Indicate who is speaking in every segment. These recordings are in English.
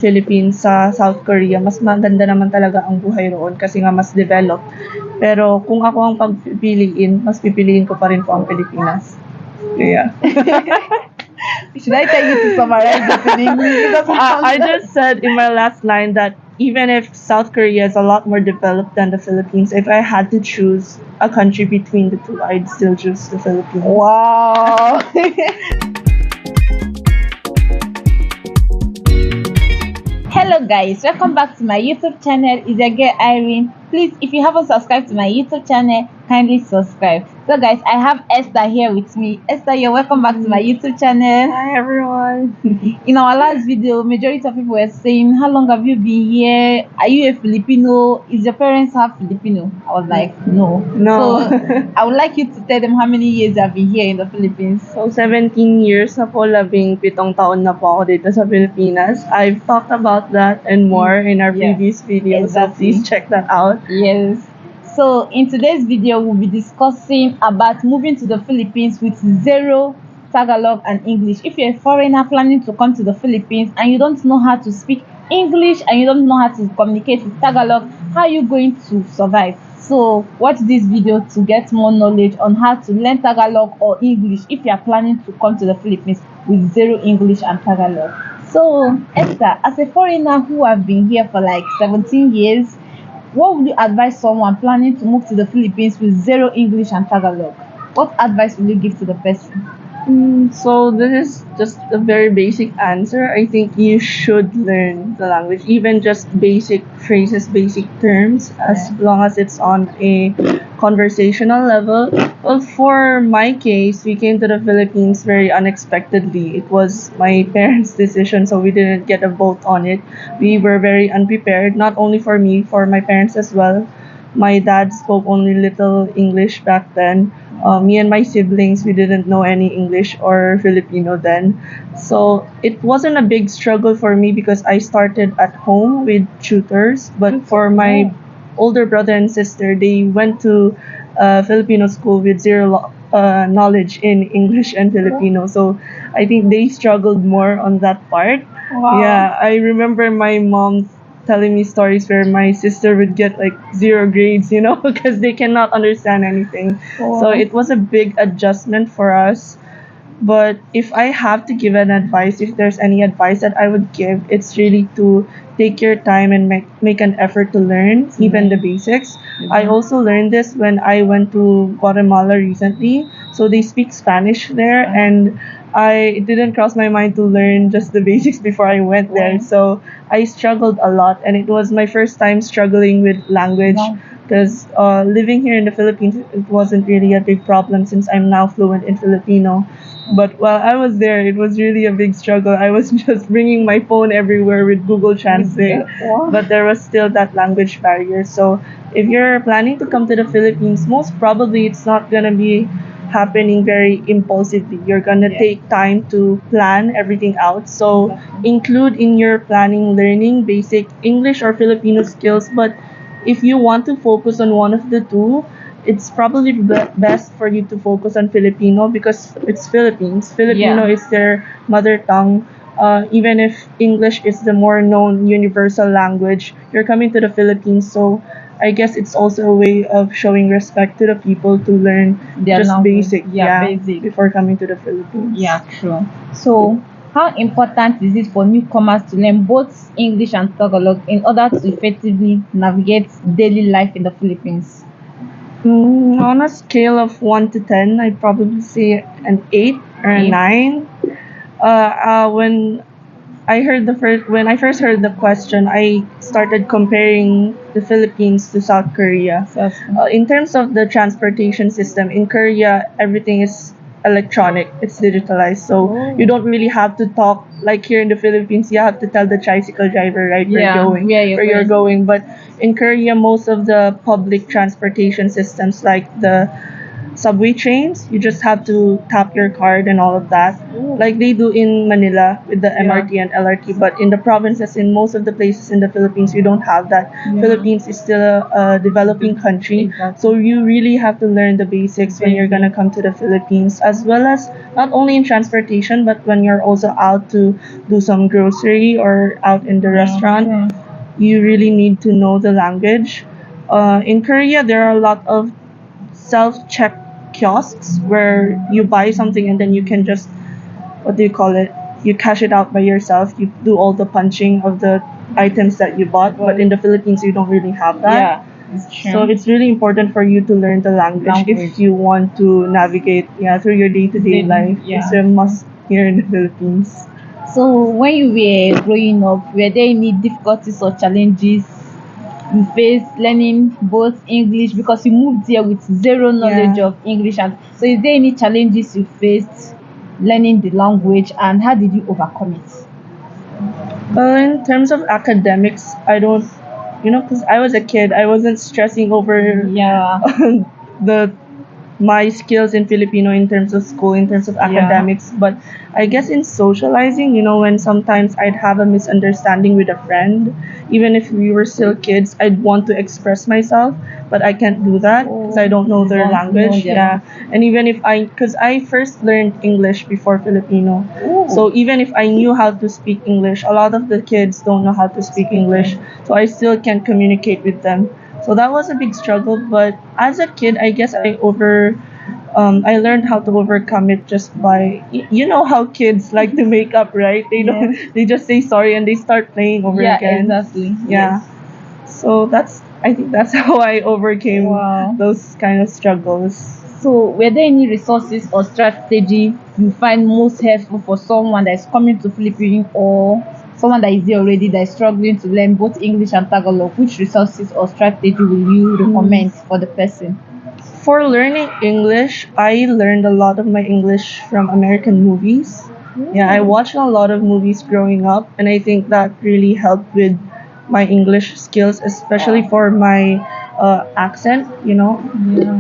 Speaker 1: Philippines sa South Korea, mas maganda naman talaga ang buhay roon kasi nga mas developed. Pero kung ako ang pagpipiliin, mas pipiliin ko pa rin po ang Pilipinas. Yeah.
Speaker 2: Should I tell you to summarize it in English? It doesn't sound
Speaker 1: I just said in my last line that even if South Korea is a lot more developed than the Philippines, if I had to choose a country between the two, I'd still choose the Philippines.
Speaker 2: Wow. Hello guys, welcome back to my YouTube channel. It's your girl Irene. Please, if you haven't subscribed to my YouTube channel, kindly subscribe. So guys, I have Esther here with me. Esther, you're welcome back to my YouTube channel.
Speaker 1: Hi everyone.
Speaker 2: In our last video, majority of people were saying, how long have you been here? Are you a Filipino? Is your parents half Filipino? I was like, no.
Speaker 1: No.
Speaker 2: So I would like you to tell them how many years you have been here in the Philippines.
Speaker 1: So 17 years na po, 17 taon na po ako dito sa Pilipinas. I've talked about that and more in our
Speaker 2: Yeah,
Speaker 1: previous videos, so
Speaker 2: exactly.
Speaker 1: please check that out.
Speaker 2: Yes. So in today's video, we'll be discussing about moving to the Philippines with zero Tagalog and English. If you're a foreigner planning to come to the Philippines and you don't know how to speak English and you don't know how to communicate with Tagalog, how are you going to survive? So watch this video to get more knowledge on how to learn Tagalog or English if you are planning to come to the Philippines with zero English and Tagalog. So Esther, as a foreigner who have been here for like 17 years, what would you advise someone planning to move to the Philippines with zero English and Tagalog? What advice will you give to the person?
Speaker 1: So this is just a very basic answer. I think you should learn the language, even just basic phrases, basic terms, as long as it's on a conversational level. Well, for my case, we came to the Philippines very unexpectedly. It was my parents' decision, so we didn't get a vote on it. We were very unprepared, not only for me, for my parents as well. My dad spoke only little English back then. Me and my siblings, we didn't know any English or Filipino then. So it wasn't a big struggle for me because I started at home with tutors. But for my older brother and sister, they went to Filipino school with zero knowledge in English and Filipino. So I think they struggled more on that part.
Speaker 2: Wow.
Speaker 1: Yeah, I remember my mom telling me stories where my sister would get like 0 grades, because they cannot understand anything.
Speaker 2: Wow.
Speaker 1: So it was a big adjustment for us. But if I have to give an advice, if there's any advice that I would give, it's really to take your time and make an effort to learn even the basics. I also learned this when I went to Guatemala recently. So they speak Spanish there, and it didn't cross my mind to learn just the basics before I went there. So I struggled a lot, and it was my first time struggling with language because living here in the Philippines, it wasn't really a big problem since I'm now fluent in Filipino. But while I was there, it was really a big struggle. I was just bringing my phone everywhere with Google Translate, but there was still that language barrier. So if you're planning to come to the Philippines, most probably it's not going to be happening very impulsively. You're going to take time to plan everything out. So include in your planning learning basic English or Filipino skills. But if you want to focus on one of the two, it's probably best for you to focus on Filipino because it's Philippines. Filipino is their mother tongue. Even if English is the more known universal language, you're coming to the Philippines, so I guess it's also a way of showing respect to the people to learn
Speaker 2: Their
Speaker 1: just
Speaker 2: language.
Speaker 1: basic before coming to the Philippines.
Speaker 2: Yeah, true. So how important is it for newcomers to learn both English and Tagalog in order to effectively navigate daily life in the Philippines?
Speaker 1: On a scale of 1 to 10, I'd probably say an 8 or a 9. When when I first heard the question, I started comparing the Philippines to South Korea. In terms of the transportation system, in Korea, everything is electronic, it's digitalized, so you don't really have to talk like here in the Philippines. You have to tell the tricycle driver where you're going. But in Korea, most of the public transportation systems like the subway trains. You just have to tap your card and all of that,
Speaker 2: Ooh.
Speaker 1: like they do in Manila with the
Speaker 2: Yeah.
Speaker 1: MRT and LRT. But in the provinces, in most of the places in the Philippines, you don't have that.
Speaker 2: Yeah.
Speaker 1: Philippines is still a developing country,
Speaker 2: Exactly.
Speaker 1: so you really have to learn the basics when you're gonna come to the Philippines, as well as not only in transportation, but when you're also out to do some grocery or out in the restaurant, you really need to know the language. In Korea, there are a lot of self-check kiosks where you buy something and then you can just, what do you call it? You cash it out by yourself. You do all the punching of the items that you bought. But in the Philippines, you don't really have that.
Speaker 2: Yeah, it's true.
Speaker 1: So it's really important for you to learn the language if you want to navigate, through your day-to-day life.
Speaker 2: Yeah.
Speaker 1: It's a must here in the Philippines.
Speaker 2: So when you were growing up, were there any difficulties or challenges you faced learning both English, because you moved here with zero knowledge
Speaker 1: Yeah.
Speaker 2: of English? And so is there any challenges you faced learning the language, and how did you overcome it?
Speaker 1: In terms of academics, I don't, because I was a kid, I wasn't stressing over
Speaker 2: Yeah.
Speaker 1: the my skills in Filipino in terms of school, in terms of academics. But I guess in socializing, when sometimes I'd have a misunderstanding with a friend, even if we were still kids, I'd want to express myself, but I can't do that because I don't know their language. Yeah. And even if because I first learned English before Filipino. So even if I knew how to speak English, a lot of the kids don't know how to speak English. So I still can't communicate with them. So that was a big struggle, but as a kid, I guess I learned how to overcome it just by, you know how kids like to make up, right? They don't, they just say sorry and they start playing over again.
Speaker 2: Exactly.
Speaker 1: Yeah. So I think that's how I overcame
Speaker 2: Wow.
Speaker 1: those kind of struggles.
Speaker 2: So were there any resources or strategy you find most helpful for someone that is coming to Philippines, or someone that is here already that is struggling to learn both English and Tagalog? Which resources or strategy will you recommend for the person?
Speaker 1: For learning English, I learned a lot of my English from American movies. Yeah, I watched a lot of movies growing up, and I think that really helped with my English skills, especially for my accent,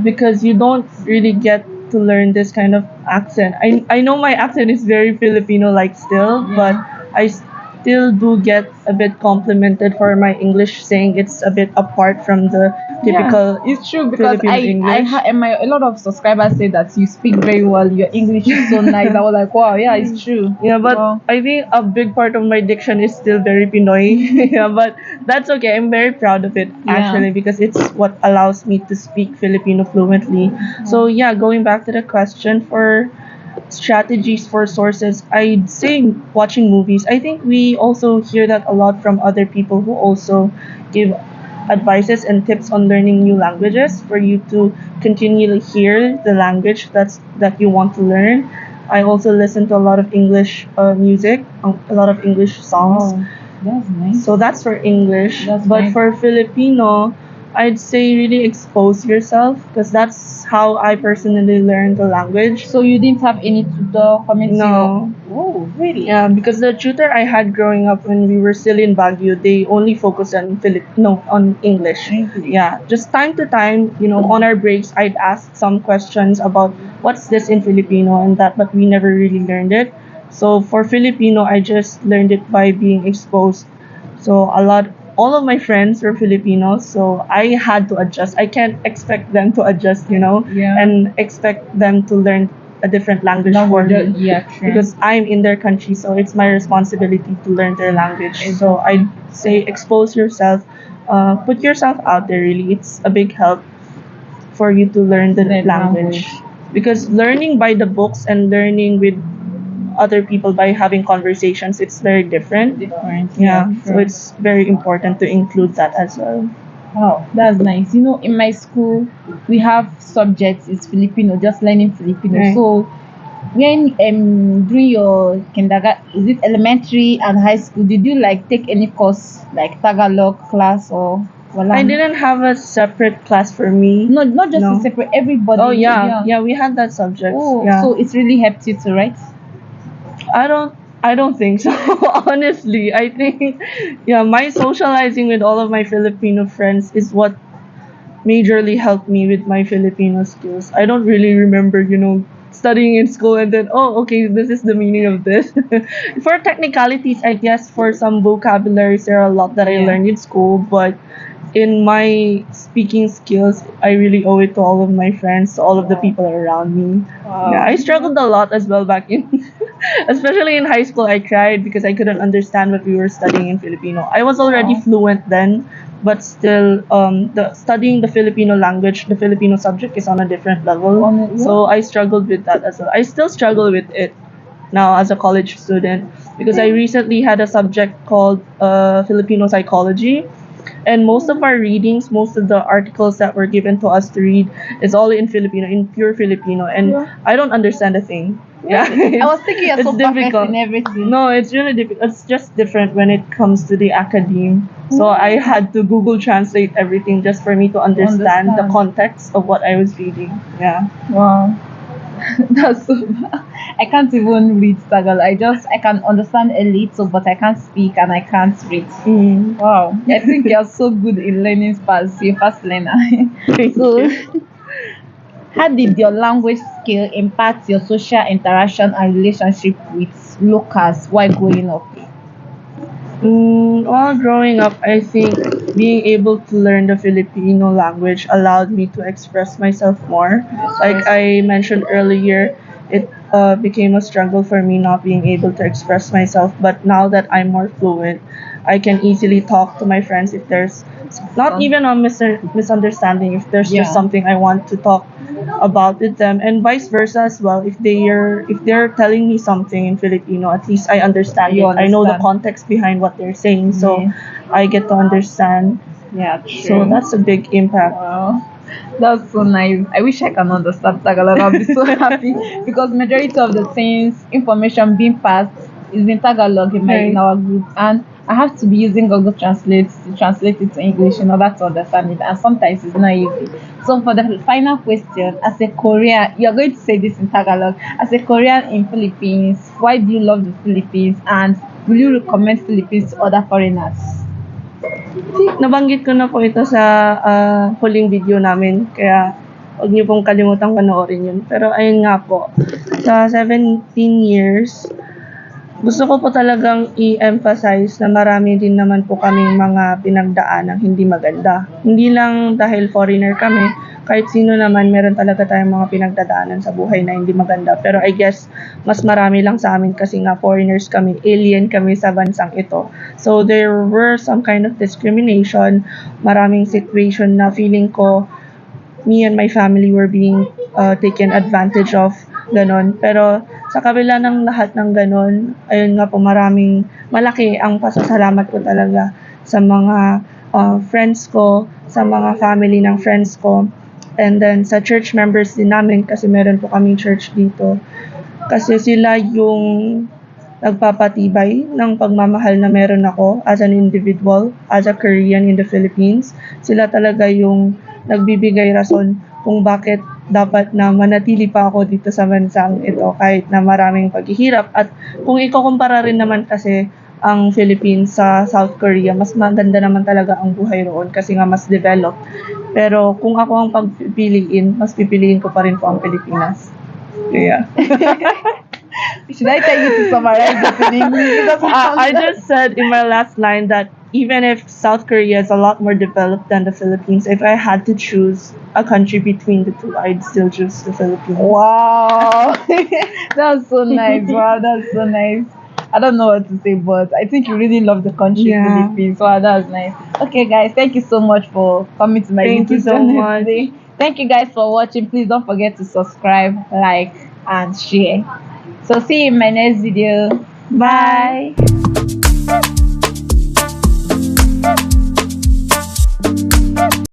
Speaker 1: because you don't really get to learn this kind of accent. I know my accent is very Filipino like still, but I still do get a bit complimented for my English, saying it's a bit apart from the typical
Speaker 2: It's true, because
Speaker 1: Filipino English.
Speaker 2: a lot of subscribers say that you speak very well. Your English is so nice. I was like, wow, yeah, it's true.
Speaker 1: Yeah, but
Speaker 2: Wow.
Speaker 1: I think a big part of my diction is still very Pinoy. Yeah, but that's okay. I'm very proud of it actually, because it's what allows me to speak Filipino fluently. So yeah, going back to the question for strategies for sources, I'd say watching movies. I think we also hear that a lot from other people who also give advices and tips on learning new languages for you to continually hear the language that you want to learn. I also listen to a lot of English music, a lot of English songs.
Speaker 2: That's nice.
Speaker 1: So that's for English.
Speaker 2: That's
Speaker 1: but
Speaker 2: nice.
Speaker 1: for Filipino, I'd say really expose yourself, because that's how I personally learned the language.
Speaker 2: So you didn't have any tutor coming to you?
Speaker 1: No.
Speaker 2: Oh, really?
Speaker 1: Yeah, because the tutor I had growing up when we were still in Baguio, they only focus on on English. Yeah, just time to time, on our breaks, I'd ask some questions about what's this in Filipino and that, but we never really learned it. So for Filipino, I just learned it by being exposed. So all of my friends were Filipinos, so I had to adjust. I can't expect them to adjust, and expect them to learn a different language for me.
Speaker 2: Yeah, true.
Speaker 1: Because I'm in their country, so it's my responsibility to learn their language. So I'd say expose yourself, put yourself out there. Really, it's a big help for you to learn the language. Because learning by the books and learning with other people by having conversations, it's very different. Yeah, so it's very important to include that as well.
Speaker 2: Wow, that's nice. In my school, we have subjects is Filipino, just learning Filipino.
Speaker 1: Right.
Speaker 2: So when during your kindergarten, is it elementary and high school, did you like take any course like Tagalog class or
Speaker 1: I didn't have a separate class for me.
Speaker 2: No, not just a separate, everybody.
Speaker 1: Oh yeah, we had that subject.
Speaker 2: Oh,
Speaker 1: yeah.
Speaker 2: so it's really helped you to write?
Speaker 1: I don't think so. Honestly, I think my socializing with all of my Filipino friends is what majorly helped me with my Filipino skills. I don't really remember, studying in school and then, oh, okay, this is the meaning of this. For technicalities, I guess for some vocabularies, there are a lot that I
Speaker 2: Yeah.
Speaker 1: learned in school, but in my speaking skills, I really owe it to all of my friends, to all of the
Speaker 2: Wow.
Speaker 1: people around me. Yeah,
Speaker 2: Wow.
Speaker 1: I struggled a lot as well back in, especially in high school. I cried because I couldn't understand what we were studying in Filipino. I was already
Speaker 2: Wow.
Speaker 1: fluent then, but still, the studying the Filipino language, the Filipino subject is on a different level. So I struggled with that as well. I still struggle with it now as a college student because I recently had a subject called Filipino psychology, and most of our readings, most of the articles that were given to us to read is all in Filipino, in pure Filipino, and
Speaker 2: Yeah.
Speaker 1: I don't understand a thing. Yeah,
Speaker 2: I was thinking you're so perfect in everything.
Speaker 1: No, it's really difficult. It's just different when it comes to the academe. So I had to Google translate everything just for me to understand the
Speaker 2: understand.
Speaker 1: context of what I was reading. Yeah.
Speaker 2: Wow. That's so bad. I can't even read Tagalog. I can understand a little, but I can't speak and I can't read.
Speaker 1: Mm.
Speaker 2: Wow. I think you're so good in learning fast. You're a fast learner.
Speaker 1: Thank
Speaker 2: So,
Speaker 1: you.
Speaker 2: how did your language skill impact your social interaction and relationship with locals while growing up?
Speaker 1: While growing up, I think being able to learn the Filipino language allowed me to express myself more. Like I mentioned earlier, it became a struggle for me not being able to express myself. But now that I'm more fluent, I can easily talk to my friends if there's not even a misunderstanding, if there's just
Speaker 2: Yeah.
Speaker 1: something I want to talk about with them, and vice versa as well. If they're telling me something in Filipino, at least I understand
Speaker 2: You
Speaker 1: it. I know the
Speaker 2: understand.
Speaker 1: context behind what they're saying, so
Speaker 2: Yeah.
Speaker 1: I get to understand.
Speaker 2: Yeah, true.
Speaker 1: So that's a big impact.
Speaker 2: Wow. That's so nice. I wish I can understand Tagalog. I'll be so happy because majority of the things, information being passed is in Tagalog in our group, and I have to be using Google Translate to translate it to English in order to understand it, and sometimes it's not easy. So for the final question, as a Korean, you're going to say this in Tagalog. As a Korean in Philippines, why do you love the Philippines, and will you recommend Philippines to other foreigners?
Speaker 1: Nabanggit ko na po ito sa huling video namin, kaya huwag niyo pong kalimutang panoorin yun. Pero ayun nga po, sa 17 years, gusto ko po talagang i-emphasize na marami din naman po kaming mga pinagdaan ng hindi maganda. Hindi lang dahil foreigner kami, kahit sino naman meron talaga tayong mga pinagdadaanan sa buhay na hindi maganda. Pero I guess mas marami lang sa amin kasi nga foreigners kami, alien kami sa bansang ito. So there were some kind of discrimination, maraming situation na feeling ko me and my family were being taken advantage of, ganon. Pero sa kabila ng lahat ng ganon, ayun nga po, malaki ang pasasalamat ko talaga sa mga friends ko, sa mga family ng friends ko, and then sa church members din namin kasi meron po kaming church dito. Kasi sila yung nagpapatibay ng pagmamahal na meron ako as an individual, as a Korean in the Philippines. Sila talaga yung nagbibigay rason kung bakit dapat na manatili pa ako dito sa bansang ito kahit na maraming paghihirap. At kung ikukumpara rin naman kasi ang Philippines sa South Korea, mas maganda naman talaga ang buhay roon kasi nga mas developed. Pero kung ako ang pagpipiliin, mas pipiliin ko pa rin po ang Pilipinas. Yeah.
Speaker 2: Should I tell you to summarize it in English? Because
Speaker 1: I just said in my last line that even if South Korea is a lot more developed than the Philippines, if I had to choose a country between the two, I'd still choose the Philippines.
Speaker 2: Wow, that's so nice. Wow, that's so nice. I don't know what to say, but I think you really love the country,
Speaker 1: Yeah.
Speaker 2: Philippines. Wow, that's nice. Okay, guys, thank you so much for coming to my
Speaker 1: Thank you
Speaker 2: YouTube
Speaker 1: so
Speaker 2: channel
Speaker 1: much.
Speaker 2: today. Thank you guys for watching. Please don't forget to subscribe, like, and share. So see you in my next video. Bye.